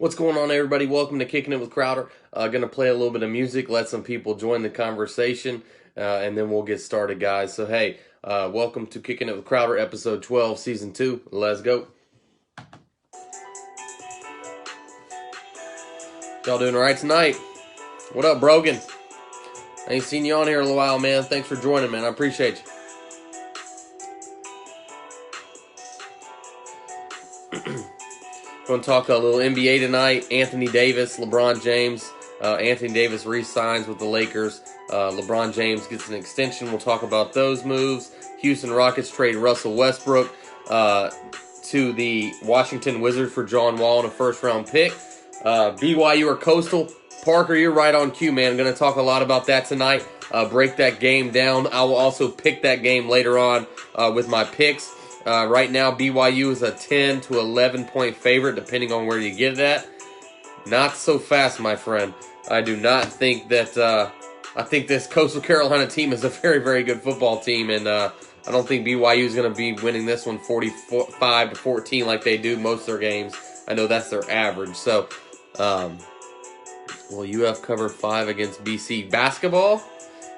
What's going on, everybody? Welcome to Kicking It with Crowder. Gonna play a little bit of music, let some people join the conversation, and then we'll get started, guys. So, hey, welcome to Kicking It with Crowder, episode 12, season 2. Let's go. Y'all doing all right tonight? What up, Brogan? I ain't seen you on here in a while, man. Thanks for joining, man. I appreciate you. Going to talk a little NBA tonight. Anthony Davis, LeBron James. Anthony Davis re-signs with the Lakers. LeBron James gets an extension. We'll talk about those moves. Houston Rockets trade Russell Westbrook to the Washington Wizards for John Wall and a first-round pick. BYU or Coastal. Parker, you're right on cue, man. I'm going to talk a lot about that tonight. Break that game down. I will also pick that game later on with my picks. Right now, BYU is a 10 to 11 point favorite, depending on where you get it at. Not so fast, my friend. I do not think that. I think this Coastal Carolina team is a very, very good football team, and I don't think BYU is going to be winning this one 45 to 14 like they do most of their games. I know that's their average. So, well, UF covered 5 against BC basketball.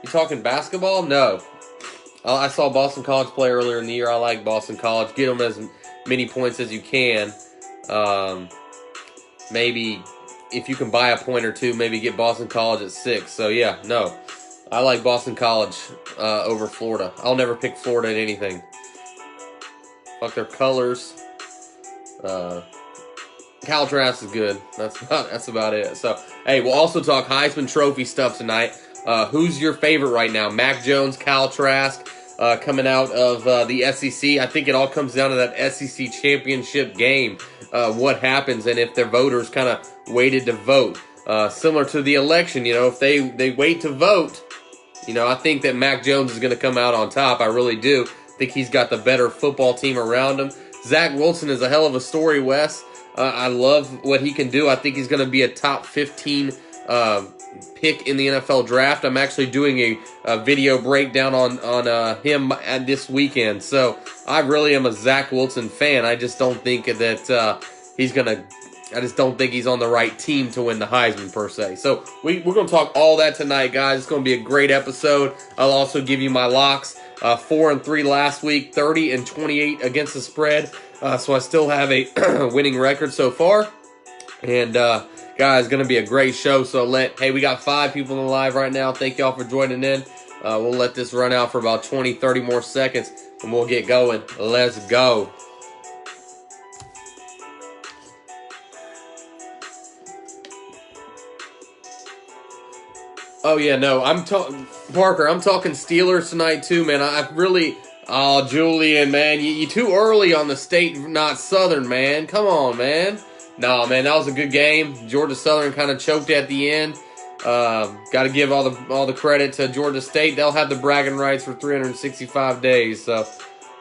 You talking basketball? No. I saw Boston College play earlier in the year. I like Boston College. Get them as many points as you can. Maybe if you can buy a point or two, maybe get Boston College at 6. So, yeah, no. I like Boston College over Florida. I'll never pick Florida at anything. Fuck their colors. Cal Trask is good. That's about it. So, hey, we'll also talk Heisman Trophy stuff tonight. Who's your favorite right now? Mac Jones, Cal Trask, coming out of the SEC. I think it all comes down to that SEC championship game. What happens, and if their voters kind of waited to vote. Similar to the election, if they wait to vote, I think that Mac Jones is going to come out on top. I really do. I think he's got the better football team around him. Zach Wilson is a hell of a story, Wes. I love what he can do. I think he's going to be a top 15 pick in the NFL draft. I'm actually doing a video breakdown on him this weekend. So I really am a Zach Wilson fan. I just don't think that he's going to... I just don't think he's on the right team to win the Heisman, per se. So we're going to talk all that tonight, guys. It's going to be a great episode. I'll also give you my locks. 4-3 last week, 30-28 against the spread. So I still have a winning record so far. And, guys, going to be a great show. So we got 5 people in the live right now. Thank y'all for joining in. We'll let this run out for about 20, 30 more seconds, and we'll get going. Let's go. Oh, yeah, no, Parker, I'm talking Steelers tonight, too, man. Julian, man, you too early on the state, not Southern, man. Come on, man. No, man, that was a good game. Georgia Southern kind of choked at the end. Got to give all the credit to Georgia State. They'll have the bragging rights for 365 days. So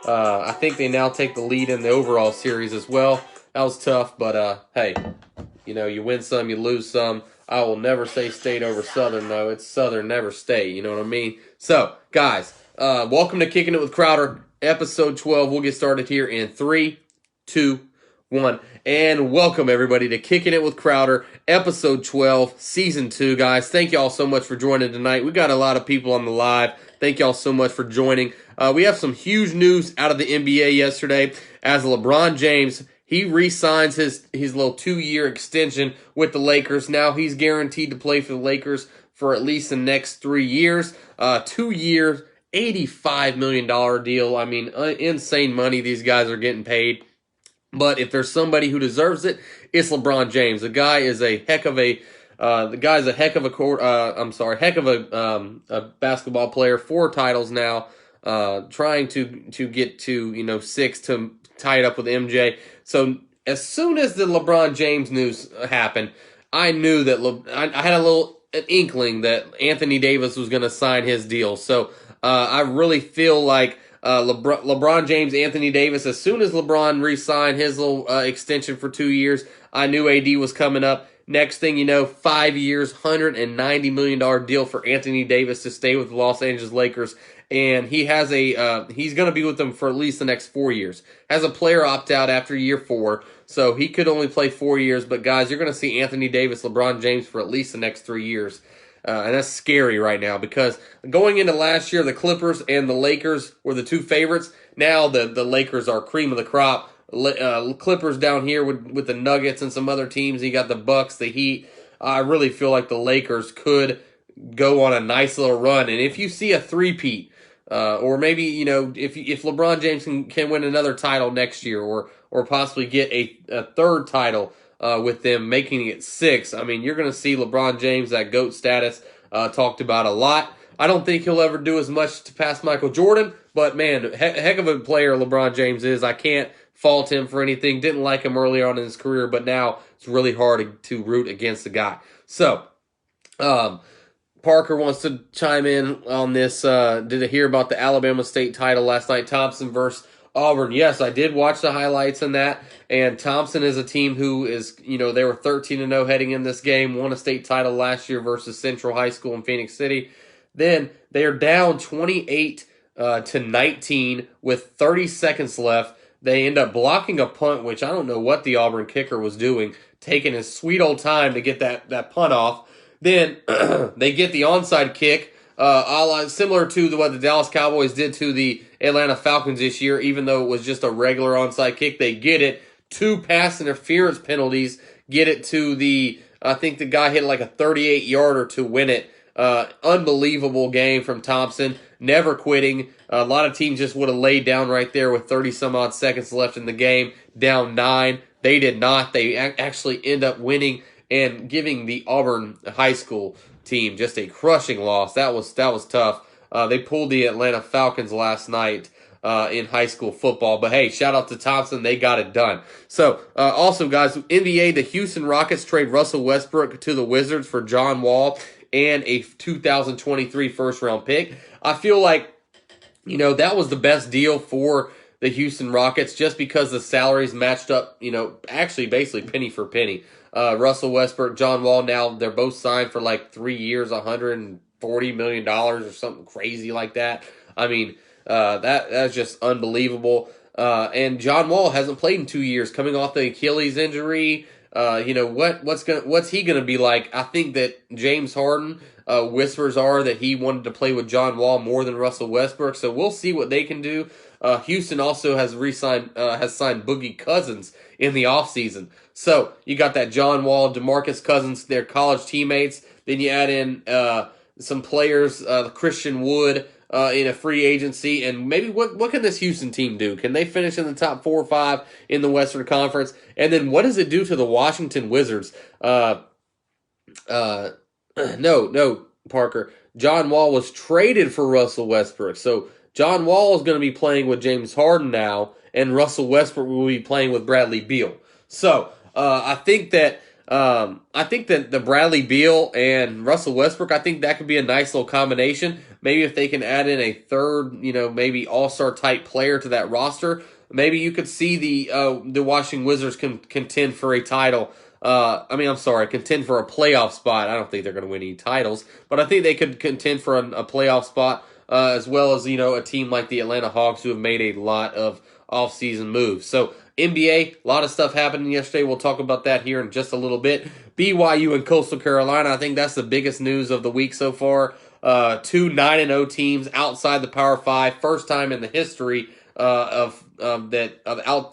I think they now take the lead in the overall series as well. That was tough, but hey, you win some, you lose some. I will never say State over Southern, though. It's Southern, never State. You know what I mean? So, guys, welcome to Kicking It with Crowder, episode 12. We'll get started here in 3, 2, 1. And welcome, everybody, to Kicking It with Crowder, episode 12, season 2, guys. Thank y'all so much for joining tonight. We got a lot of people on the live. Thank y'all so much for joining. We have some huge news out of the NBA yesterday as LeBron James, he re-signs his little 2-year extension with the Lakers. Now he's guaranteed to play for the Lakers for at least the next 3 years. 2 years, $85 million deal. I mean, insane money these guys are getting paid. But if there's somebody who deserves it, it's LeBron James. The guy is a heck of a basketball player. 4 titles now. Trying to get to 6 to tie it up with MJ. So as soon as the LeBron James news happened, I knew that I had an inkling that Anthony Davis was going to sign his deal. So I really feel like LeBron James, Anthony Davis, as soon as LeBron re-signed his little extension for 2 years, I knew AD was coming up. Next thing you know, 5 years, $190 million deal for Anthony Davis to stay with the Los Angeles Lakers. and he has he's going to be with them for at least the next 4 years. Has a player opt out after year 4, so he could only play 4 years. But guys, you're going to see Anthony Davis, LeBron James for at least the next 3 years. And that's scary right now because going into last year, the Clippers and the Lakers were the two favorites. Now the Lakers are cream of the crop. Clippers down here with the Nuggets and some other teams. You got the Bucks, the Heat. I really feel like the Lakers could go on a nice little run. And if you see a three-peat, or maybe, if LeBron James can win another title next year or possibly get a third title with them, making it 6, I mean, you're going to see LeBron James, that GOAT status, talked about a lot. I don't think he'll ever do as much to pass Michael Jordan, but man, heck of a player LeBron James is. I can't fault him for anything. Didn't like him early on in his career, but now it's really hard to root against the guy. So, Parker wants to chime in on this. Did I hear about the Alabama State title last night? Thompson versus Auburn. Yes, I did watch the highlights in that. And Thompson is a team who is, they were 13-0 heading in this game, won a state title last year versus Central High School in Phoenix City. Then they are down 28 to 19 with 30 seconds left. They end up blocking a punt, which I don't know what the Auburn kicker was doing, taking his sweet old time to get that punt off. Then they get the onside kick, similar to what the Dallas Cowboys did to the Atlanta Falcons this year, even though it was just a regular onside kick. They get it. 2 pass interference penalties get it to I think the guy hit like a 38-yarder to win it. Unbelievable game from Thompson, never quitting. A lot of teams just would have laid down right there with 30-some-odd seconds left in the game, down 9. They did not. They actually end up winning and giving the Auburn high school team just a crushing loss. That was tough. They pulled the Atlanta Falcons last night in high school football. But hey, shout out to Thompson. They got it done. So also, guys, NBA, the Houston Rockets trade Russell Westbrook to the Wizards for John Wall and a 2023 first-round pick. I feel like, that was the best deal for the Houston Rockets just because the salaries matched up, actually basically penny for penny. Russell Westbrook, John Wall, now they're both signed for like 3 years, $140 million or something crazy like that. I mean, that's just unbelievable. And John Wall hasn't played in 2 years, coming off the Achilles injury. What's he gonna be like? I think that James Harden, whispers are that he wanted to play with John Wall more than Russell Westbrook. So we'll see what they can do. Houston also has signed Boogie Cousins in the offseason. So you got that John Wall, DeMarcus Cousins, their college teammates. Then you add in some players, Christian Wood in a free agency, and maybe what can this Houston team do? Can they finish in the top 4 or 5 in the Western Conference? And then what does it do to the Washington Wizards? No, Parker. John Wall was traded for Russell Westbrook, so John Wall is going to be playing with James Harden now, and Russell Westbrook will be playing with Bradley Beal. So I think that the Bradley Beal and Russell Westbrook, I think that could be a nice little combination. Maybe if they can add in a third, maybe all-star type player to that roster, maybe you could see the Washington Wizards contend for a title. Contend for a playoff spot. I don't think they're going to win any titles, but I think they could contend for a playoff spot, as well as, a team like the Atlanta Hawks who have made a lot of offseason moves. So NBA, a lot of stuff happening yesterday. We'll talk about that here in just a little bit. BYU and Coastal Carolina, I think that's the biggest news of the week so far. 2 9-0 teams outside the Power 5. First time in the history of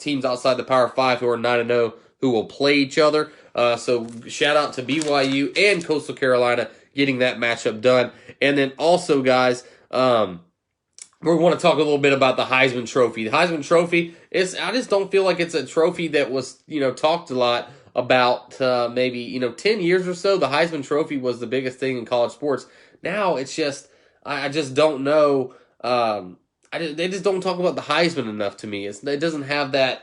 teams outside the Power 5 who are 9-0 who will play each other. So shout out to BYU and Coastal Carolina getting that matchup done. And then also, guys, we want to talk a little bit about the Heisman Trophy. The Heisman Trophy I just don't feel like it's a trophy that was, talked a lot about maybe, 10 years or so. The Heisman Trophy was the biggest thing in college sports. Now it's just, I just don't know. They just don't talk about the Heisman enough to me. It doesn't have that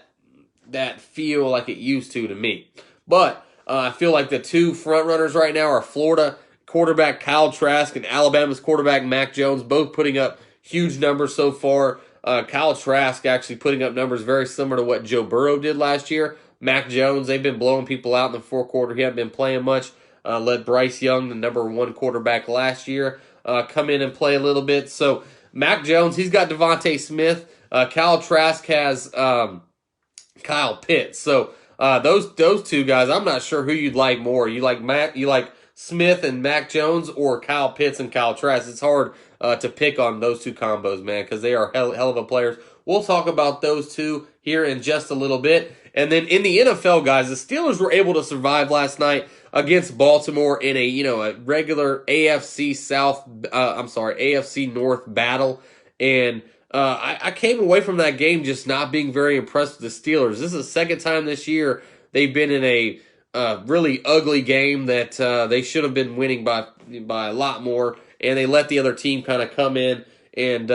feel like it used to me. But I feel like the 2 front runners right now are Florida quarterback Kyle Trask and Alabama's quarterback Mac Jones, both putting up huge numbers so far. Kyle Trask actually putting up numbers very similar to what Joe Burrow did last year. Mac Jones, they've been blowing people out in the fourth quarter. He hasn't been playing much. Let Bryce Young, the number 1 quarterback last year, come in and play a little bit. So Mac Jones, he's got Devontae Smith. Kyle Trask has Kyle Pitts. So those two guys, I'm not sure who you'd like more. You like Smith and Mac Jones, or Kyle Pitts and Kyle Trask? It's hard to pick on those two combos, man, because they are hell of a players. We'll talk about those two here in just a little bit. And then in the NFL, guys, the Steelers were able to survive last night against Baltimore in a regular AFC North battle. And I came away from that game just not being very impressed with the Steelers. This is the second time this year they've been in a really ugly game that they should have been winning by a lot more, and they let the other team kind of come in and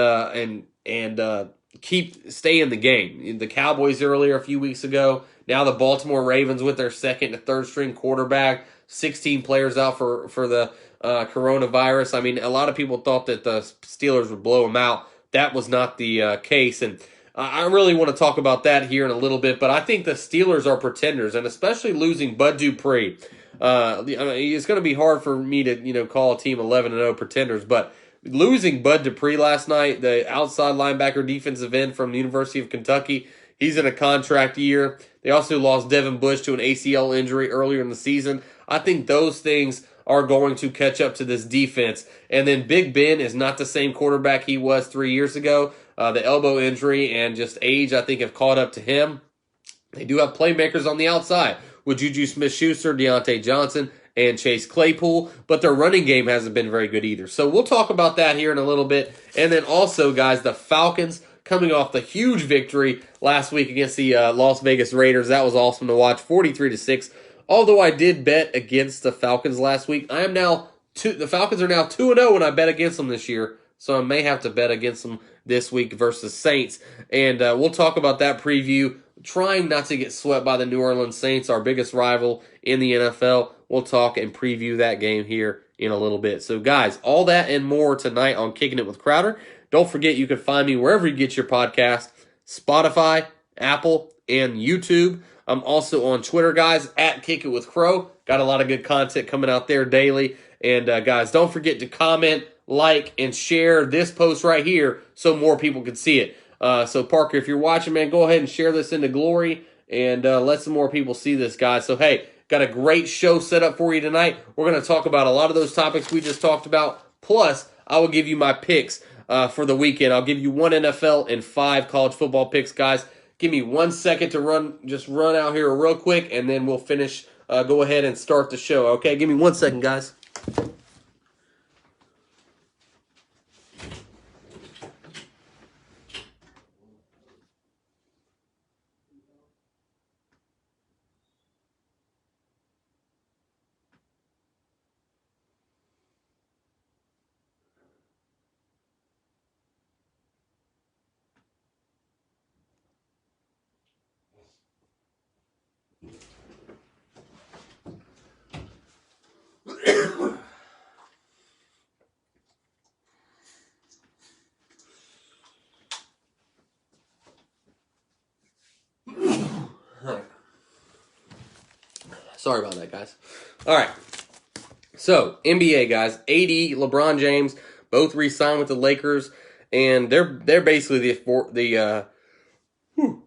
stay in the game. The Cowboys earlier a few weeks ago. Now the Baltimore Ravens with their second and third string quarterback, 16 players out for the coronavirus. I mean, a lot of people thought that the Steelers would blow them out. That was not the case, and I really want to talk about that here in a little bit. But I think the Steelers are pretenders, and especially losing Bud Dupree. It's going to be hard for me to call a team 11-0 pretenders, but losing Bud Dupree last night, the outside linebacker defensive end from the University of Kentucky, he's in a contract year. They also lost Devin Bush to an ACL injury earlier in the season. I think those things are going to catch up to this defense. And then Big Ben is not the same quarterback he was 3 years ago. The elbow injury and just age, I think, have caught up to him. They do have playmakers on the outside with Juju Smith-Schuster, Deontay Johnson, and Chase Claypool, but their running game hasn't been very good either. So we'll talk about that here in a little bit. And then also, guys, the Falcons coming off the huge victory last week against the Las Vegas Raiders. That was awesome to watch, 43-6. Although I did bet against the Falcons last week, the Falcons are now 2-0 when I bet against them this year. So I may have to bet against them this week versus Saints. And we'll talk about that preview, trying not to get swept by the New Orleans Saints, our biggest rival in the NFL. We'll talk and preview that game here in a little bit. So, guys, all that and more tonight on Kicking It with Crowder. Don't forget, you can find me wherever you get your podcast, Spotify, Apple, and YouTube. I'm also on Twitter, guys, at Kick It With Crow. Got a lot of good content coming out there daily. And, guys, don't forget to comment, like, and share this post right here so more people can see it. So, Parker, if you're watching, man, go ahead and share this into glory and let some more people see this, guys. So, hey, got a great show set up for you tonight. We're going to talk about a lot of those topics we just talked about. Plus, I will give you my picks for the weekend. I'll give you 1 NFL and 5 college football picks, guys. Give me 1 second to run out here real quick, and then we'll finish. Go ahead and start the show. Okay, give me 1 second, guys. Sorry about that, guys. All right. So, NBA, guys. AD, LeBron James, both re-signed with the Lakers, and they're basically the All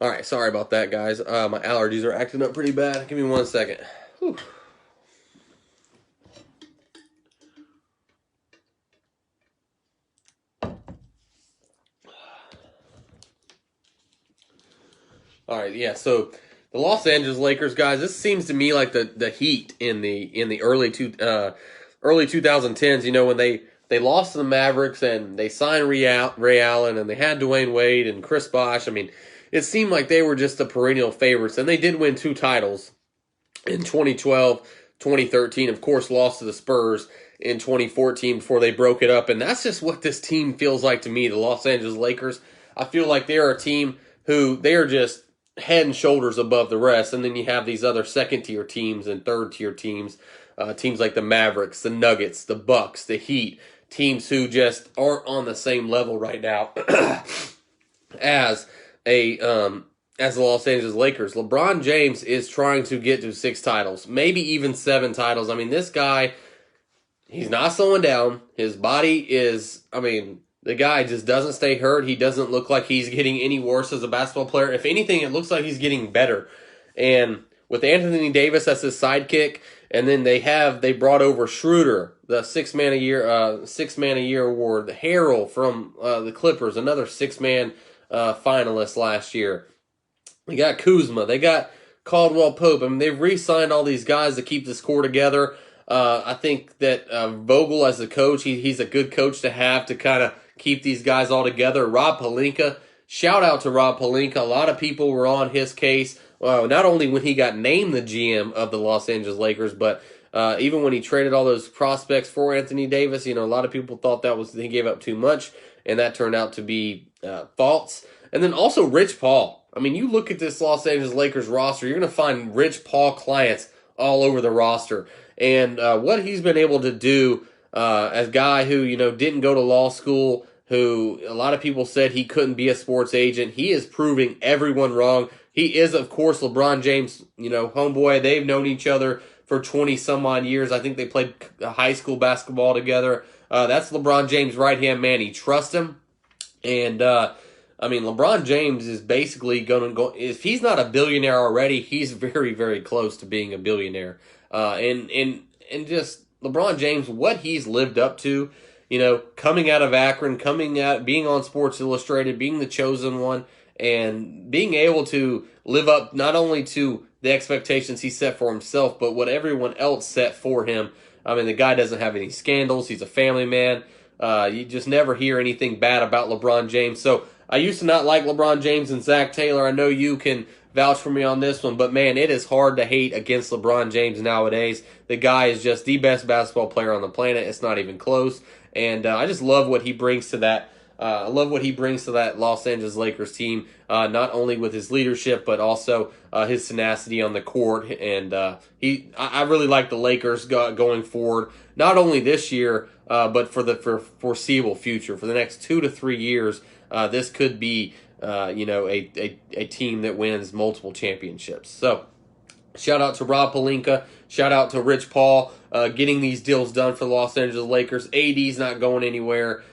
right, sorry about that, guys. My allergies are acting up pretty bad. Give me 1 second. Whew. All right, yeah. So the Los Angeles Lakers, guys. This seems to me like the Heat in the early 2010s. You know, when they lost to the Mavericks and they signed Ray Allen and they had Dwayne Wade and Chris Bosh. I mean, it seemed like they were just the perennial favorites, and they did win 2 titles in 2012, 2013. Of course, lost to the Spurs in 2014 before they broke it up, and that's just what this team feels like to me. The Los Angeles Lakers. I feel like they're a team who they are just head and shoulders above the rest, and then you have these other second-tier teams and third-tier teams, teams like the Mavericks, the Nuggets, the Bucks, the Heat, teams who just aren't on the same level right now as the Los Angeles Lakers. LeBron James is trying to get to 6 titles, maybe even 7 titles. I mean, this guy He's not slowing down. His body is, I mean, the guy just doesn't stay hurt. He doesn't look like he's getting any worse as a basketball player. If anything, it looks like he's getting better. And with Anthony Davis as his sidekick, and then they brought over Schroeder, the six man a year award, the Harrell from the Clippers, another 6-man finalist last year. They got Kuzma, they got Caldwell Pope. I mean, they've re-signed all these guys to keep this core together. I think that Vogel as a coach, he's a good coach to have to kind of keep these guys all together. Rob Pelinka, shout out to Rob Pelinka. A lot of people were on his case, not only when he got named the GM of the Los Angeles Lakers, but even when he traded all those prospects for Anthony Davis. You know, a lot of people thought he gave up too much, and that turned out to be false. And then also Rich Paul. I mean, you look at this Los Angeles Lakers roster, you're going to find Rich Paul clients all over the roster. And what he's been able to do as a guy who, you know, didn't go to law school, who a lot of people said he couldn't be a sports agent, he is proving everyone wrong. He is, of course, LeBron James, you know, homeboy. They've known each other for 20-some-odd years. I think they played high school basketball together. That's LeBron James' right-hand man. He trusts him. And, I mean, LeBron James is basically going to go, if he's not a billionaire already, he's very, very close to being a billionaire. And just LeBron James, what he's lived up to, you know, coming out of Akron, being on Sports Illustrated, being the chosen one, and being able to live up not only to the expectations he set for himself, but what everyone else set for him. I mean, the guy doesn't have any scandals. He's a family man. You just never hear anything bad about LeBron James. So I used to not like LeBron James and Zach Taylor. I know you can vouch for me on this one, but man, it is hard to hate against LeBron James nowadays. The guy is just the best basketball player on the planet. It's not even close. And I just love what he brings to that. I love what he brings to that Los Angeles Lakers team, not only with his leadership, but also his tenacity on the court. And I really like the Lakers going forward, not only this year, but for the foreseeable future. For the next 2 to 3 years, this could be a team that wins multiple championships. So shout out to Rob Pelinka. Shout out to Rich Paul getting these deals done for the Los Angeles Lakers. AD's not going anywhere.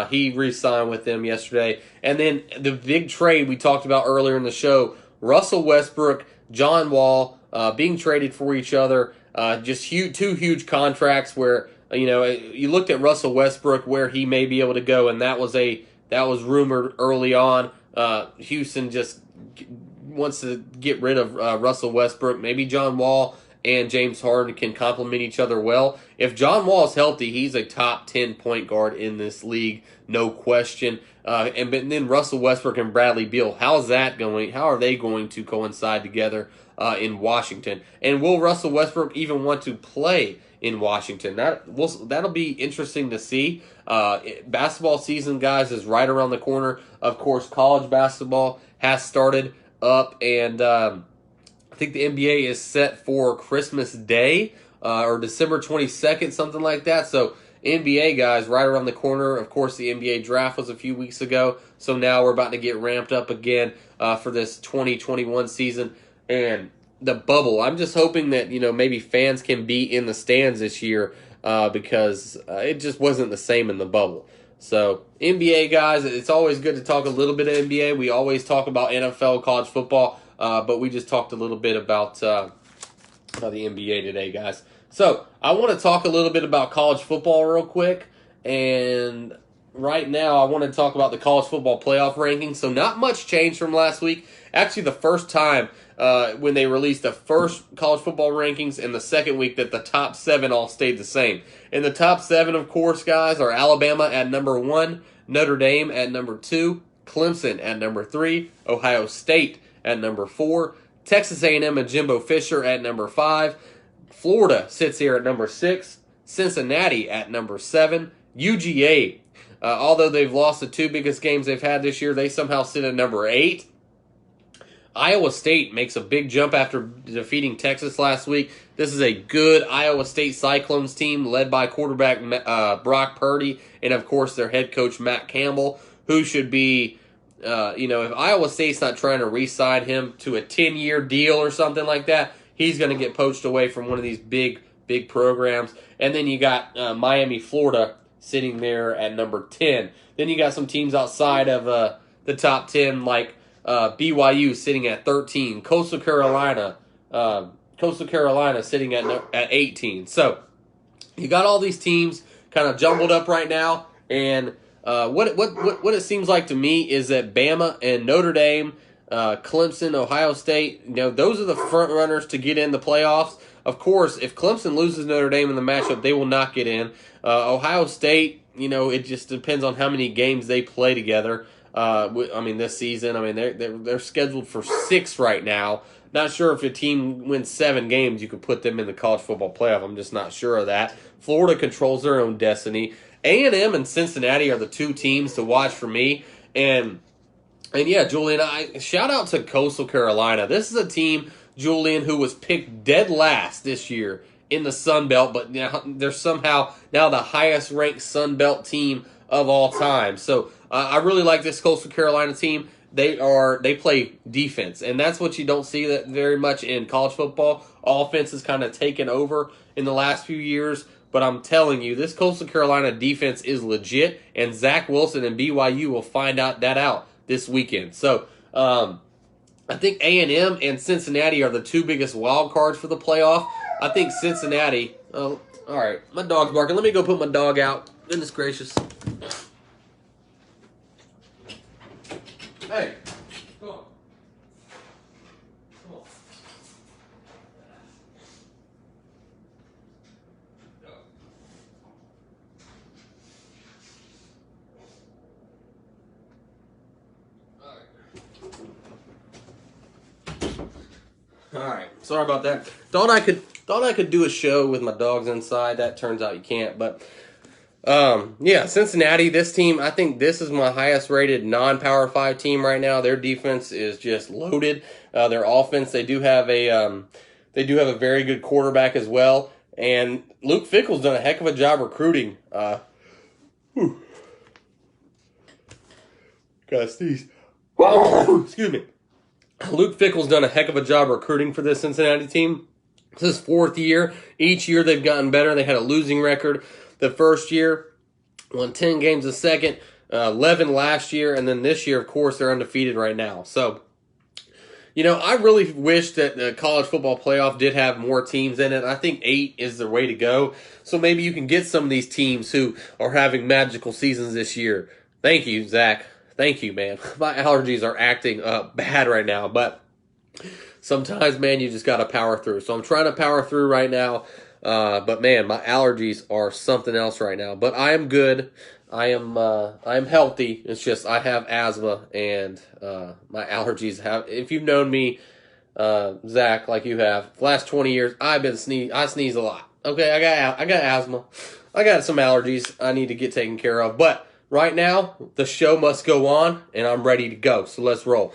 He re-signed with them yesterday. And then the big trade we talked about earlier in the show, Russell Westbrook, John Wall being traded for each other. Just two huge contracts where, you know, you looked at Russell Westbrook, where he may be able to go, and that was rumored early on. Houston just wants to get rid of Russell Westbrook. Maybe John Wall and James Harden can complement each other well. If John Wall is healthy, he's a top 10 point guard in this league, no question. And then Russell Westbrook and Bradley Beal, how's that going? How are they going to coincide together in Washington? And will Russell Westbrook even want to play in Washington? That'll be interesting to see. Basketball season, guys, is right around the corner. Of course, college basketball has started up, and I think the NBA is set for Christmas Day or December 22nd, something like that. So NBA, guys, right around the corner. Of course, the NBA draft was a few weeks ago, so now we're about to get ramped up again for this 2021 season. And the bubble, I'm just hoping that, you know, maybe fans can be in the stands this year because it just wasn't the same in the bubble. So NBA, guys, it's always good to talk a little bit of NBA. We always talk about NFL, college football, but we just talked a little bit about the NBA today, guys. So I want to talk a little bit about college football real quick. And right now I want to talk about the college football playoff rankings. So not much change from last week. Actually, the first time when they released the first college football rankings, and the second week that the top 7 all stayed the same. And the top 7, of course, guys, are Alabama at number 1, Notre Dame at number 2, Clemson at number 3, Ohio State at number 4, Texas A&M and Jimbo Fisher at number 5, Florida sits here at number 6, Cincinnati at number 7, UGA, although they've lost the 2 biggest games they've had this year, they somehow sit at number 8. Iowa State makes a big jump after defeating Texas last week. This is a good Iowa State Cyclones team led by quarterback Brock Purdy and, of course, their head coach Matt Campbell, who should be, if Iowa State's not trying to re-sign him to a 10-year deal or something like that, he's going to get poached away from one of these big big programs. And then you got Miami, Florida sitting there at number 10. Then you got some teams outside of the top 10 like BYU sitting at 13, Coastal Carolina sitting at 18. So you got all these teams kind of jumbled up right now, and what it seems like to me is that Bama and Notre Dame, Clemson, Ohio State, those are the front runners to get in the playoffs. Of course, if Clemson loses Notre Dame in the matchup, they will not get in. Ohio State, it just depends on how many games they play together. This season, they're scheduled for 6 right now. Not sure if a team wins 7 games, you could put them in the college football playoff. I'm just not sure of that. Florida controls their own destiny. A&M and Cincinnati are the 2 teams to watch for me. And yeah, Julian, shout out to Coastal Carolina. This is a team, Julian, who was picked dead last this year in the Sun Belt, but now they're somehow now the highest ranked Sun Belt team of all time. So I really like this Coastal Carolina team. They play defense, and that's what you don't see that very much in college football. Offense has kind of taken over in the last few years, but I'm telling you, this Coastal Carolina defense is legit, and Zach Wilson and BYU will find out this weekend. So I think A&M and Cincinnati are the 2 biggest wild cards for the playoff. I think Cincinnati. Oh, all right, my dog's barking. Let me go put my dog out. Goodness gracious. Hey, come on. Come on. All right. Sorry about that. Thought I could do a show with my dogs inside. That turns out you can't, but yeah, Cincinnati, this team, I think this is my highest rated non-Power 5 team right now. Their defense is just loaded. Their offense, they do have a very good quarterback as well. And Luke Fickell's done a heck of a job recruiting. Gotta sneeze. Excuse me. Luke Fickell's done a heck of a job recruiting for this Cincinnati team. This is 4th year. Each year they've gotten better. They had a losing record the first year, won 10 games the second, 11 last year, and then this year, of course, they're undefeated right now. So, I really wish that the college football playoff did have more teams in it. I think 8 is the way to go. So maybe you can get some of these teams who are having magical seasons this year. Thank you, Zach. Thank you, man. My allergies are acting bad right now, but sometimes, man, you just got to power through. So I'm trying to power through right now. But man, my allergies are something else right now. But I am good. I am healthy. It's just I have asthma, and my allergies have. If you've known me, Zach, like you have, the last 20 years, I sneeze a lot. Okay, I got asthma. I got some allergies I need to get taken care of. But right now, the show must go on, and I'm ready to go. So let's roll.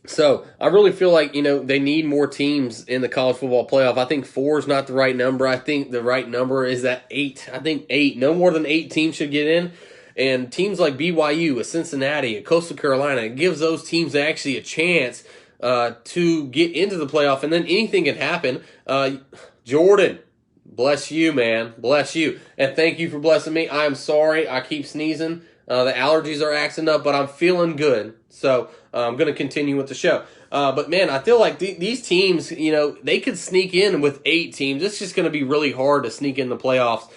So I really feel like, they need more teams in the college football playoff. I think 4 is not the right number. I think the right number is at 8. I think 8. No more than 8 teams should get in. And teams like BYU, a Cincinnati, a Coastal Carolina, it gives those teams actually a chance to get into the playoff. And then anything can happen. Jordan, bless you, man. Bless you. And thank you for blessing me. I'm sorry. I keep sneezing. The allergies are acting up, but I'm feeling good. So I'm going to continue with the show. But, man, I feel like these teams, they could sneak in with 8 teams. It's just going to be really hard to sneak in the playoffs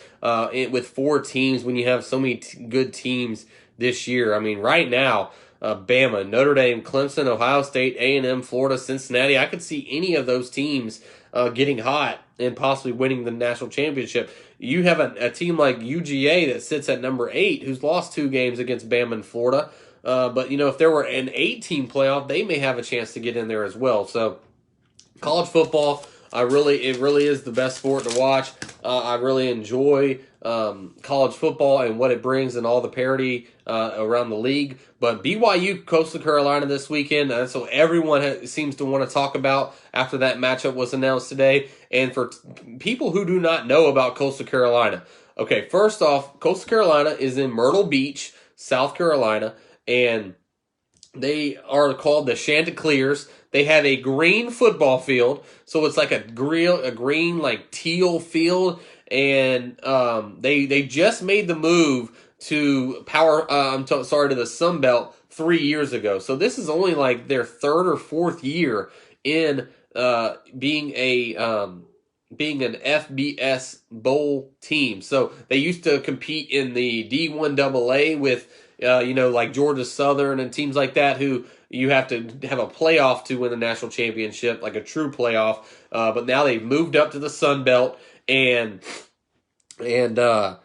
with 4 teams when you have so many good teams this year. I mean, right now, Bama, Notre Dame, Clemson, Ohio State, A&M, Florida, Cincinnati, I could see any of those teams getting hot and possibly winning the national championship. You have a team like UGA that sits at number 8 who's lost 2 games against Bama and Florida. But, if there were an 8-team playoff, they may have a chance to get in there as well. So, college football, it really is the best sport to watch. I really enjoy college football and what it brings and all the parity around the league. But BYU, Coastal Carolina this weekend, that's what everyone seems to want to talk about after that matchup was announced today. And for people who do not know about Coastal Carolina, okay, first off, Coastal Carolina is in Myrtle Beach, South Carolina. And They are called the Chanticleers. They have a green football field, so it's like a green like teal field, and they just made the move to to the Sun Belt 3 years ago. So this is only like their third or fourth year in being an FBS bowl team. So they used to compete in the D1 AA with like Georgia Southern and teams like that who you have to have a playoff to win the national championship, like a true playoff. But now they've moved up to the Sun Belt and and uh,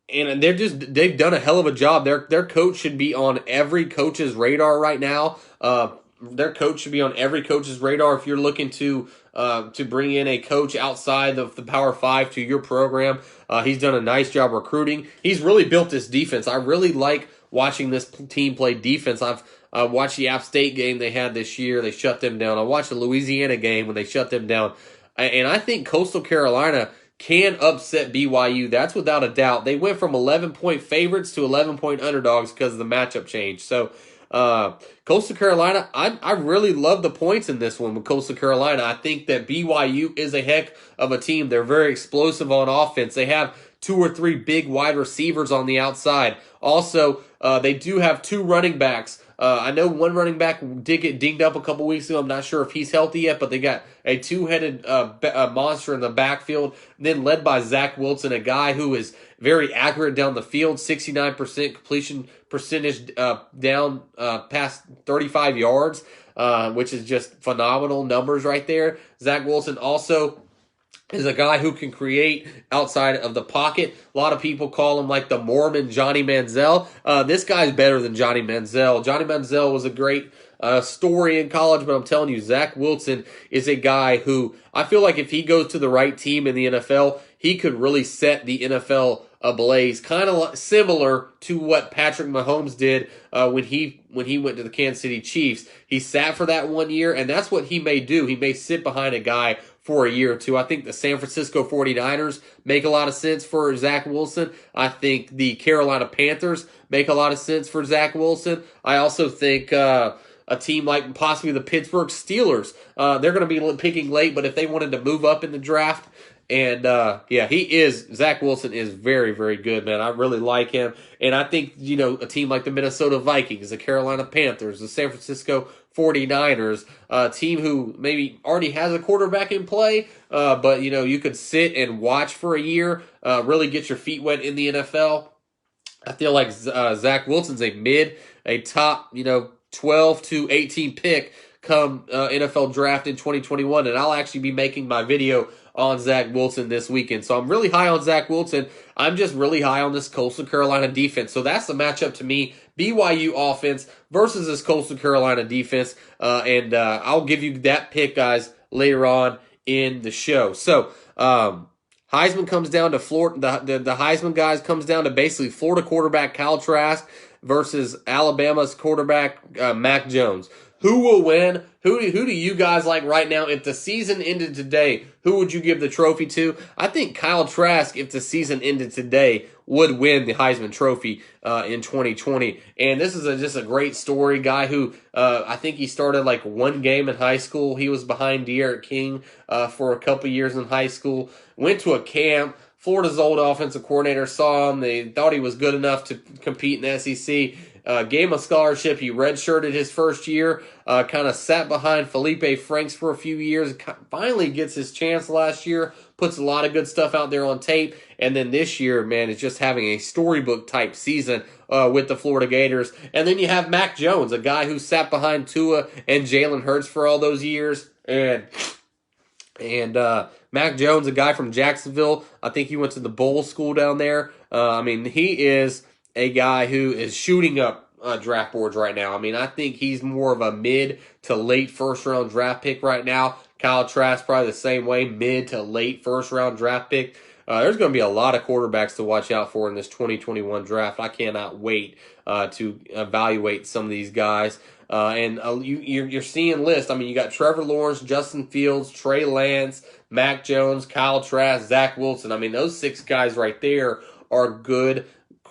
and they've done a hell of a job. Their coach should be on every coach's radar right now. Their coach should be on every coach's radar if you're looking to bring in a coach outside of the Power Five to your program. He's done a nice job recruiting. He's really built this defense. I really like watching this team play defense. I've watched the App State game they had this year. They shut them down. I watched the Louisiana game when they shut them down. And I think Coastal Carolina can upset BYU. That's without a doubt. They went from 11-point favorites to 11-point underdogs because of the matchup change. So Coastal Carolina, I really love the points in this one with Coastal Carolina. I think that BYU is a heck of a team. They're very explosive on offense. They have 2 or 3 big wide receivers on the outside. Also, they do have 2 running backs. I know one running back did get dinged up a couple weeks ago. I'm not sure if he's healthy yet, but they got a 2-headed monster in the backfield, then led by Zach Wilson, a guy who is very accurate down the field, 69% completion percentage down past 35 yards, which is just phenomenal numbers right there. Zach Wilson also is a guy who can create outside of the pocket. A lot of people call him like the Mormon Johnny Manziel. This guy's better than Johnny Manziel. Johnny Manziel was a great story in college, but I'm telling you, Zach Wilson is a guy who I feel like if he goes to the right team in the NFL, he could really set the NFL ablaze, kind of similar to what Patrick Mahomes did when he went to the Kansas City Chiefs. He sat for that 1 year, and that's what he may do. He may sit behind a guy for a year or two. I think the San Francisco 49ers make a lot of sense for Zach Wilson. I think the Carolina Panthers make a lot of sense for Zach Wilson. I also think a team like possibly the Pittsburgh Steelers, they're going to be picking late, but if they wanted to move up in the draft, and Zach Wilson is very, very good, man. I really like him. And I think, a team like the Minnesota Vikings, the Carolina Panthers, the San Francisco 49ers, a team who maybe already has a quarterback in play, but, you could sit and watch for a year, really get your feet wet in the NFL. I feel like Zach Wilson's a top, 12 to 18 pick come NFL draft in 2021, and I'll actually be making my video on Zach Wilson this weekend. So I'm really high on Zach Wilson. I'm just really high on this Coastal Carolina defense. So that's the matchup to me. BYU offense versus this Coastal Carolina defense. And I'll give you that pick, guys, later on in the show. So Heisman comes down to Florida. The Heisman guys comes down to basically Florida quarterback Kyle Trask versus Alabama's quarterback Mac Jones. Who will win? Who do you guys like right now? If the season ended today, who would you give the trophy to? I think Kyle Trask, if the season ended today, would win the Heisman Trophy in 2020. And this is just a great story. Guy who I think he started like 1 game in high school. He was behind De'Aaron King for a couple years in high school. Went to a camp. Florida's old offensive coordinator saw him. They thought he was good enough to compete in the SEC. Gave him a scholarship. He redshirted his first year, kind of sat behind Felipe Franks for a few years, finally gets his chance last year, puts a lot of good stuff out there on tape, and then this year, man, is just having a storybook-type season with the Florida Gators. And then you have Mac Jones, a guy who sat behind Tua and Jalen Hurts for all those years, and Mac Jones, a guy from Jacksonville, I think he went to the bowl school down there. He is a guy who is shooting up draft boards right now. I think he's more of a mid to late first-round draft pick right now. Kyle Trask probably the same way, mid to late first-round draft pick. There's going to be a lot of quarterbacks to watch out for in this 2021 draft. I cannot wait to evaluate some of these guys. You're seeing lists. You got Trevor Lawrence, Justin Fields, Trey Lance, Mac Jones, Kyle Trask, Zach Wilson. Those 6 guys right there are good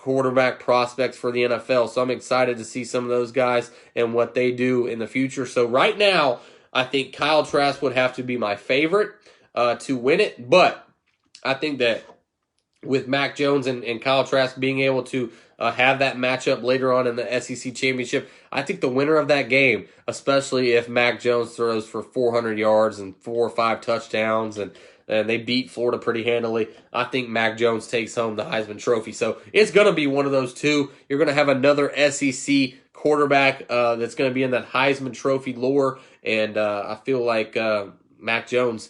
quarterback prospects for the NFL. So I'm excited to see some of those guys and what they do in the future. So right now, I think Kyle Trask would have to be my favorite to win it. But I think that with Mac Jones and Kyle Trask being able to have that matchup later on in the SEC championship, I think the winner of that game, especially if Mac Jones throws for 400 yards and 4 or 5 touchdowns and they beat Florida pretty handily, I think Mac Jones takes home the Heisman Trophy. So it's going to be one of those two. You're going to have another SEC quarterback that's going to be in that Heisman Trophy lore, and I feel like Mac Jones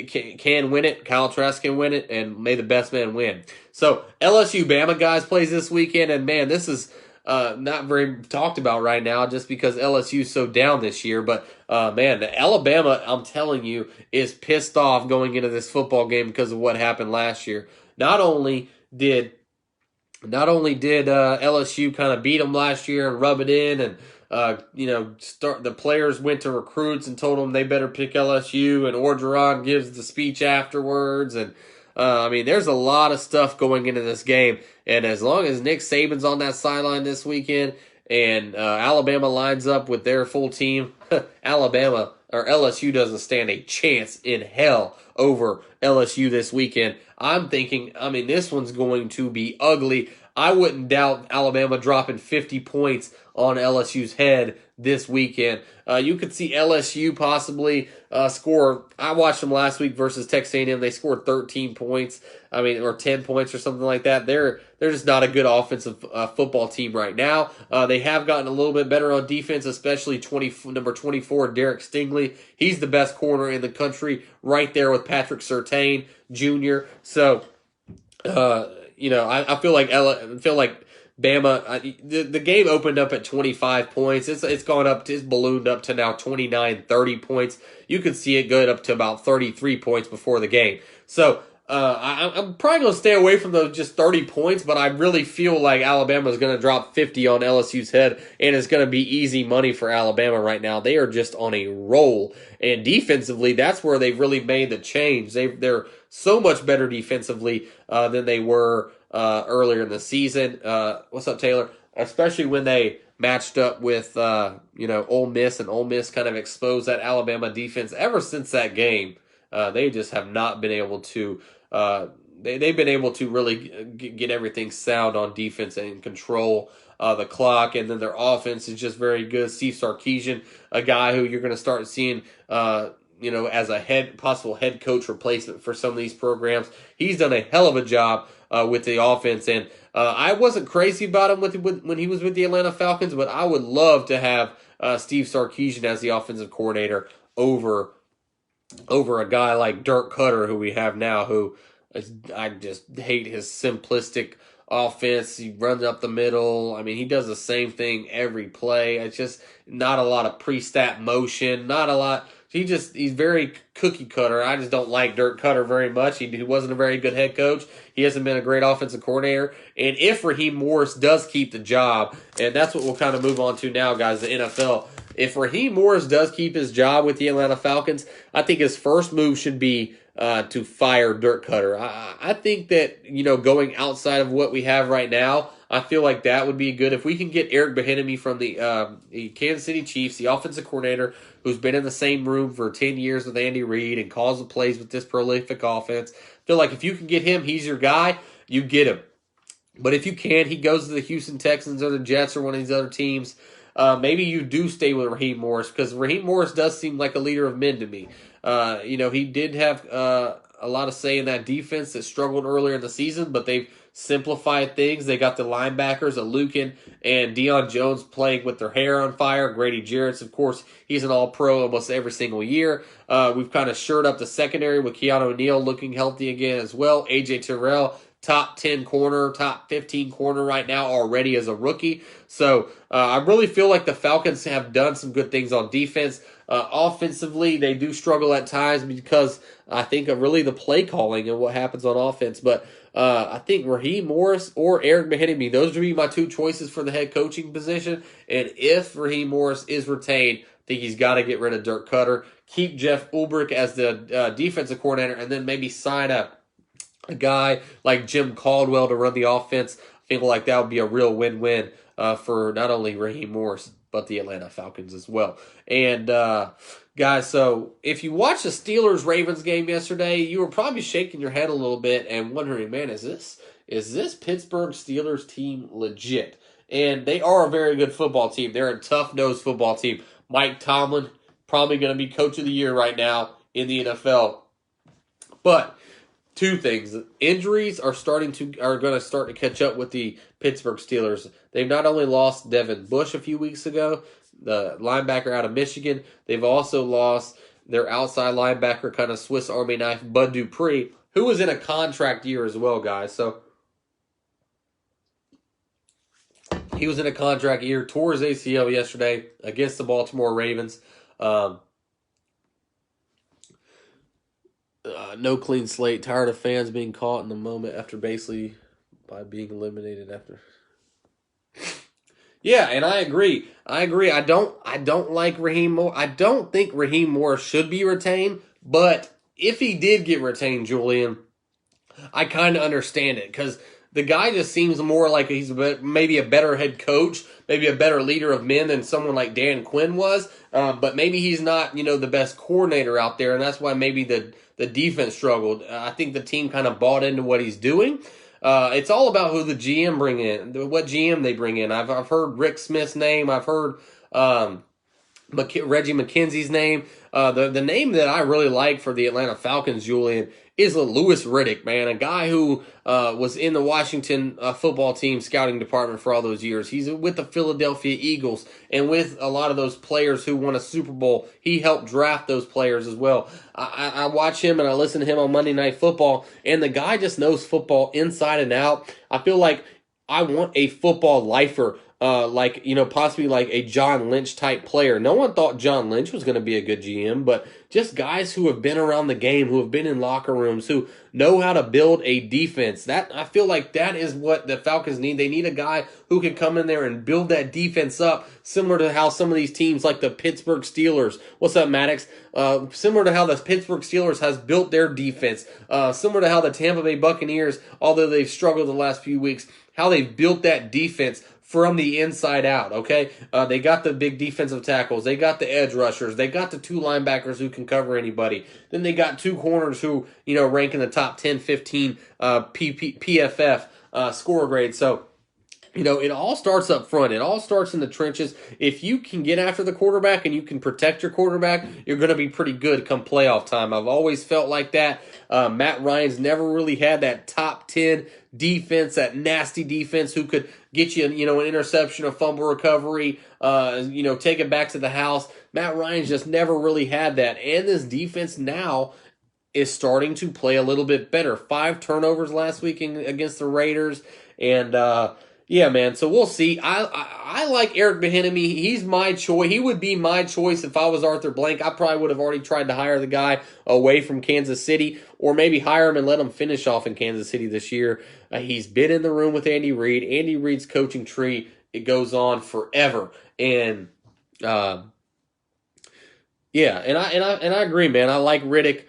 can win it. Kyle Trask can win it, and may the best man win. So LSU Bama guys plays this weekend, and man, this is not very talked about right now just because LSU is so down this year. But man, Alabama, I'm telling you, is pissed off going into this football game because of what happened last year. Not only did LSU kind of beat them last year and rub it in, and the players went to recruits and told them they better pick LSU, and Orgeron gives the speech afterwards, and I mean, there's a lot of stuff going into this game, and as long as Nick Saban's on that sideline this weekend, and Alabama lines up with their full team, Alabama or LSU doesn't stand a chance in hell over LSU this weekend. I'm thinking, I mean, this one's going to be ugly. I wouldn't doubt Alabama dropping 50 points on LSU's head this weekend. You could see LSU possibly score. I watched them last week versus Texas A&M. They scored 13 points. I mean, or 10 points or something like that. They're just not a good offensive football team right now. They have gotten a little bit better on defense, especially number 24, Derek Stingley. He's the best corner in the country, right there with Patrick Surtain Jr. So, I feel like Bama. The game opened up at 25 points. It's gone up. It's ballooned up to now 29, 30 points. You could see it going up to about 33 points before the game. So I'm probably going to stay away from those just 30 points, but I really feel like Alabama is going to drop 50 on LSU's head, and it's going to be easy money for Alabama right now. They are just on a roll, and defensively, that's where they've really made the change. They're so much better defensively than they were earlier in the season. What's up, Taylor? Especially when they matched up with Ole Miss, and Ole Miss kind of exposed that Alabama defense. Ever since that game, they just have not been able to. They've been able to really get everything sound on defense and control the clock, and then their offense is just very good. Steve Sarkisian, a guy who you're going to start seeing, as a possible head coach replacement for some of these programs. He's done a hell of a job with the offense, and I wasn't crazy about him when he was with the Atlanta Falcons, but I would love to have Steve Sarkisian as the offensive coordinator over a guy like Dirk Cutter, who we have now, I just hate his simplistic offense. He runs up the middle. I mean, he does the same thing every play. It's just not a lot of pre-snap motion, not a lot. He's very cookie cutter. I just don't like Dirk Cutter very much. He wasn't a very good head coach. He hasn't been a great offensive coordinator. And if Raheem Morris does keep the job, and that's what we'll kind of move on to now, guys, the NFL. If Raheem Morris does keep his job with the Atlanta Falcons, I think his first move should be to fire Dirk Cutter. I think that, going outside of what we have right now, I feel like that would be good. If we can get Eric Bieniemy from the Kansas City Chiefs, the offensive coordinator, who's been in the same room for 10 years with Andy Reid and calls the plays with this prolific offense, I feel like if you can get him, he's your guy, you get him. But if you can't, he goes to the Houston Texans or the Jets or one of these other teams. Maybe you do stay with Raheem Morris, because Raheem Morris does seem like a leader of men to me. He did have a lot of say in that defense that struggled earlier in the season, but they've simplified things. They got the linebackers, Alukin and Deion Jones, playing with their hair on fire. Grady Jarrett's, of course, he's an all-pro almost every single year. We've kind of shored up the secondary with Keanu O'Neal looking healthy again as well. A.J. Terrell, top 10 corner, top 15 corner right now already as a rookie. So I really feel like the Falcons have done some good things on defense. Offensively, they do struggle at times because I think of really the play calling and what happens on offense. But I think Raheem Morris or Eric Bieniemy, those would be my two choices for the head coaching position. And if Raheem Morris is retained, I think he's got to get rid of Dirk Cutter, keep Jeff Ulbrich as the defensive coordinator, and then maybe sign a guy like Jim Caldwell to run the offense. I feel like that would be a real win-win for not only Raheem Morris, but the Atlanta Falcons as well. And guys, so if you watched the Steelers-Ravens game yesterday, you were probably shaking your head a little bit and wondering, man, is this Pittsburgh Steelers team legit? And they are a very good football team. They're a tough-nosed football team. Mike Tomlin, probably going to be coach of the year right now in the NFL. But two things. Injuries are going to start to catch up with the Pittsburgh Steelers. They've not only lost Devin Bush a few weeks ago, the linebacker out of Michigan, they've also lost their outside linebacker, kind of Swiss Army knife, Bud Dupree, who was in a contract year as well, guys. So he was in a contract year, tore his ACL yesterday against the Baltimore Ravens. No clean slate. Tired of fans being caught in the moment after basically by being eliminated after. Yeah, and I agree. I don't like Raheem Morris. I don't think Raheem Morris should be retained, but if he did get retained, Julian, I kind of understand it because the guy just seems more like he's maybe a better head coach, maybe a better leader of men than someone like Dan Quinn was. But maybe he's not, the best coordinator out there, and that's why maybe the defense struggled. I think the team kind of bought into what he's doing. It's all about who the GM bring in, what GM they bring in. I've heard Rick Smith's name. I've heard Reggie McKenzie's name. The name that I really like for the Atlanta Falcons, Julian, is Louis Riddick, man, a guy who was in the Washington football team scouting department for all those years. He's with the Philadelphia Eagles, and with a lot of those players who won a Super Bowl, he helped draft those players as well. I watch him and I listen to him on Monday Night Football, and the guy just knows football inside and out. I feel like I want a football lifer, possibly like a John Lynch type player. No one thought John Lynch was going to be a good GM, but just guys who have been around the game, who have been in locker rooms, who know how to build a defense. That I feel like that is what the Falcons need. They need a guy who can come in there and build that defense up, similar to how some of these teams like the Pittsburgh Steelers, what's up, Maddox? Similar to how the Pittsburgh Steelers has built their defense, similar to how the Tampa Bay Buccaneers, although they've struggled the last few weeks, how they've built that defense from the inside out, okay? They got the big defensive tackles. They got the edge rushers. They got the two linebackers who can cover anybody. Then they got two corners who, rank in the top 10, 15 PFF score grade. So, it all starts up front. It all starts in the trenches. If you can get after the quarterback and you can protect your quarterback, you're going to be pretty good come playoff time. I've always felt like that. Matt Ryan's never really had that top 10 defense, that nasty defense who could get you, an interception, a fumble recovery, take it back to the house. Matt Ryan's just never really had that. And this defense now is starting to play a little bit better. 5 turnovers last week against the Raiders. And, yeah, man. So we'll see. I like Eric Bieniemy. He's my choice. He would be my choice if I was Arthur Blank. I probably would have already tried to hire the guy away from Kansas City, or maybe hire him and let him finish off in Kansas City this year. He's been in the room with Andy Reid. Andy Reid's coaching tree, it goes on forever. And yeah, and I agree, man. I like Riddick.